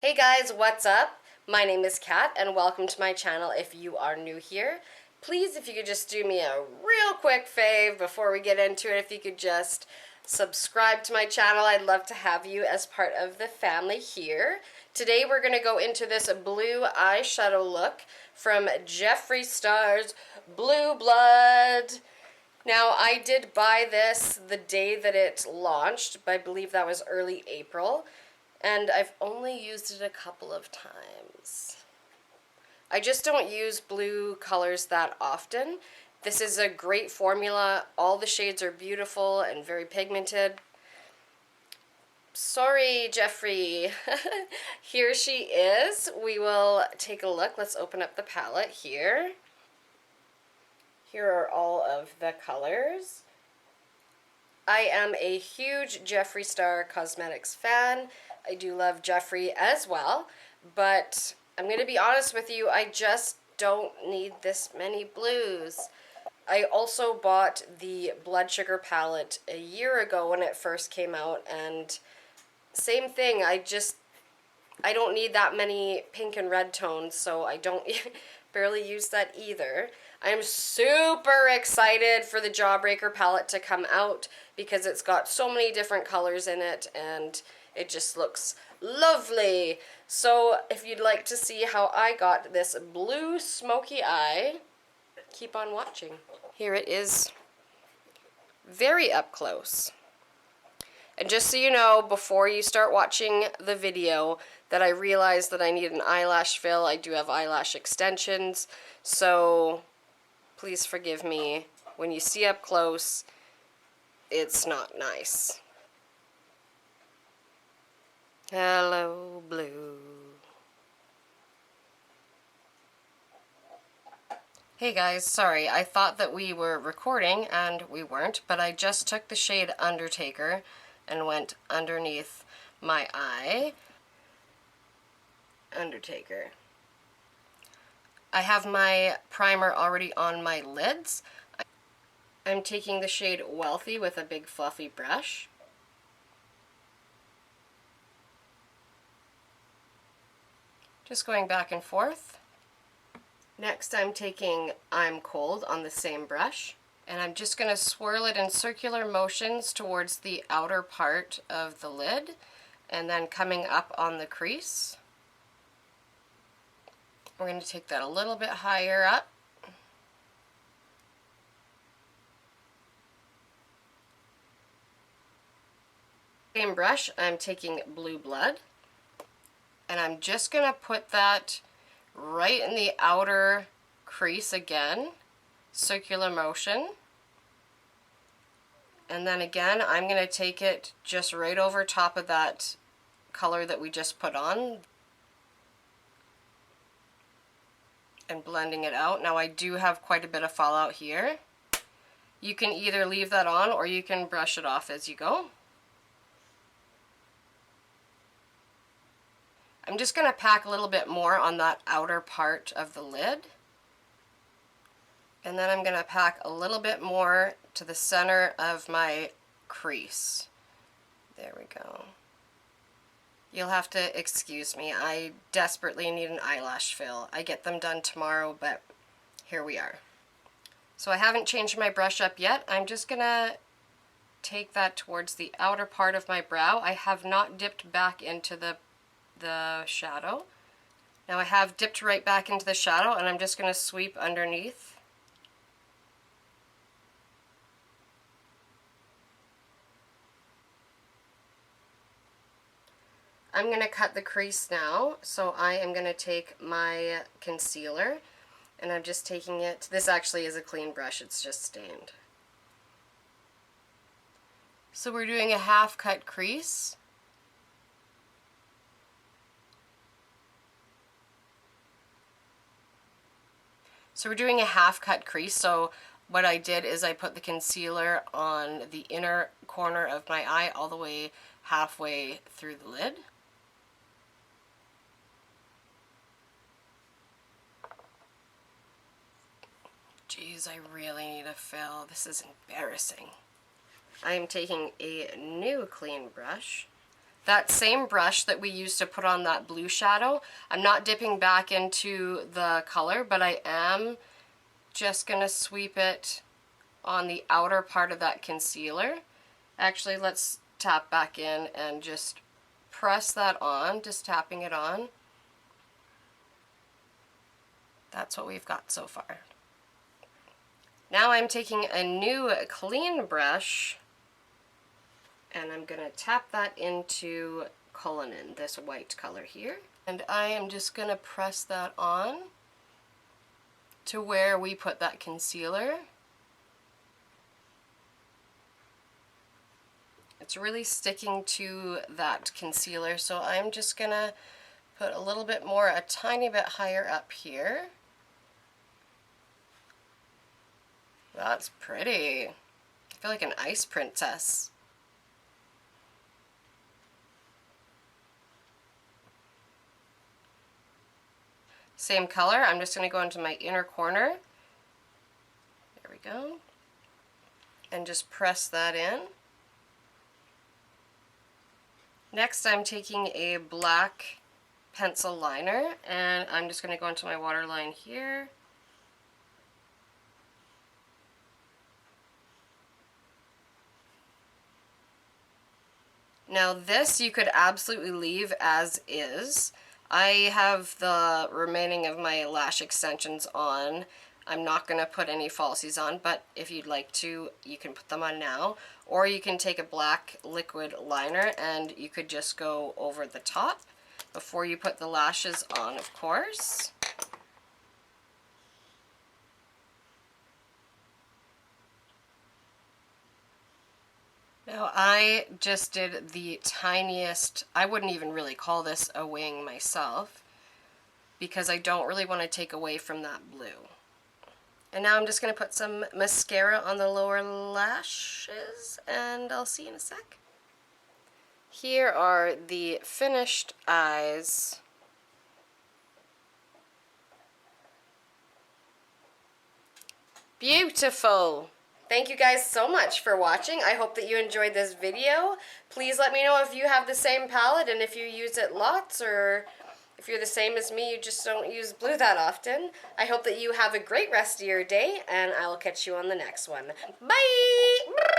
Hey guys, what's up? My name is Kat and welcome to my channel if you are new here. Please, if you could just do me a real quick fave before we get into it, if you could just subscribe to my channel, I'd love to have you as part of the family here. Today we're going to go into this blue eyeshadow look from Jeffree Star's Blue Blood. Now, I did buy this the day that it launched, I believe that was early April, and I've only used it a couple of times. I just don't use blue colors that often. This is a great formula. All the shades are beautiful and very pigmented. Sorry, Jeffree. Here she is. We will take a look. Let's open up the palette here. Here are all of the colors. I am a huge Jeffree Star Cosmetics fan. I do love Jeffree as well, but I'm going to be honest with you, I just don't need this many blues. I also bought the Blood Sugar palette a year ago when it first came out, and same thing, I don't need that many pink and red tones, so I don't barely use that either. I'm super excited for the Jawbreaker palette to come out because it's got so many different colors in it and it just looks lovely. So if you'd like to see how I got this blue smoky eye, keep on watching. Here it is, very up close. And just so you know, before you start watching the video, that I realized that I need an eyelash fill. I do have eyelash extensions, so please forgive me. When you see up close, it's not nice. Hello, blue. Hey guys, sorry, I thought that we were recording and we weren't, but I just took the shade Undertaker and went underneath my eye. Undertaker. I have my primer already on my lids. I'm taking the shade Wealthy with a big fluffy brush. Just going back and forth. Next I'm taking I'm Cold on the same brush, and I'm just going to swirl it in circular motions towards the outer part of the lid and then coming up on the crease. We're going to take that a little bit higher up. Same brush, I'm taking Blue Blood, and I'm just going to put that right in the outer crease again, circular motion. And then again, I'm going to take it just right over top of that color that we just put on and blending it out. Now I do have quite a bit of fallout here. You can either leave that on or you can brush it off as you go. I'm just going to pack a little bit more on that outer part of the lid. And then I'm going to pack a little bit more to the center of my crease. There we go. You'll have to excuse me. I desperately need an eyelash fill. I get them done tomorrow, but here we are. So I haven't changed my brush up yet. I'm just going to take that towards the outer part of my brow. I have not dipped back into the shadow. Now I have dipped right back into the shadow, and I'm just going to sweep underneath. I'm going to cut the crease now, so I am going to take my concealer, and I'm just taking it, this actually is a clean brush, it's just stained. So we're doing a half cut crease. So what I did is I put the concealer on the inner corner of my eye all the way halfway through the lid. Jeez, I really need a fill. This is embarrassing. I am taking a new clean brush. that same brush that we used to put on that blue shadow, I'm not dipping back into the color, but I am just going to sweep it on the outer part of that concealer. Actually, let's tap back in and just press that on, just tapping it on. That's what we've got so far. Now I'm taking a new clean brush and I'm going to tap that into Cullinan, this white color here. And I am just going to press that on to where we put that concealer. It's really sticking to that concealer, so I'm just going to put a little bit more, a tiny bit higher up here. That's pretty. I feel like an ice princess. Same color, I'm just going to go into my inner corner. There we go. And just press that in. Next I'm taking a black pencil liner and I'm just going to go into my waterline here. Now this you could absolutely leave as is. I have the remaining of my lash extensions on. I'm not going to put any falsies on, but if you'd like to, you can put them on now. Or you can take a black liquid liner and you could just go over the top before you put the lashes on, of course. Now I just did the tiniest, I wouldn't even really call this a wing myself, because I don't really want to take away from that blue. And now I'm just going to put some mascara on the lower lashes, and I'll see you in a sec. Here are the finished eyes. Beautiful! Thank you guys so much for watching. I hope that you enjoyed this video. Please let me know if you have the same palette and if you use it lots, or if you're the same as me, you just don't use blue that often. I hope that you have a great rest of your day, and I will catch you on the next one. Bye!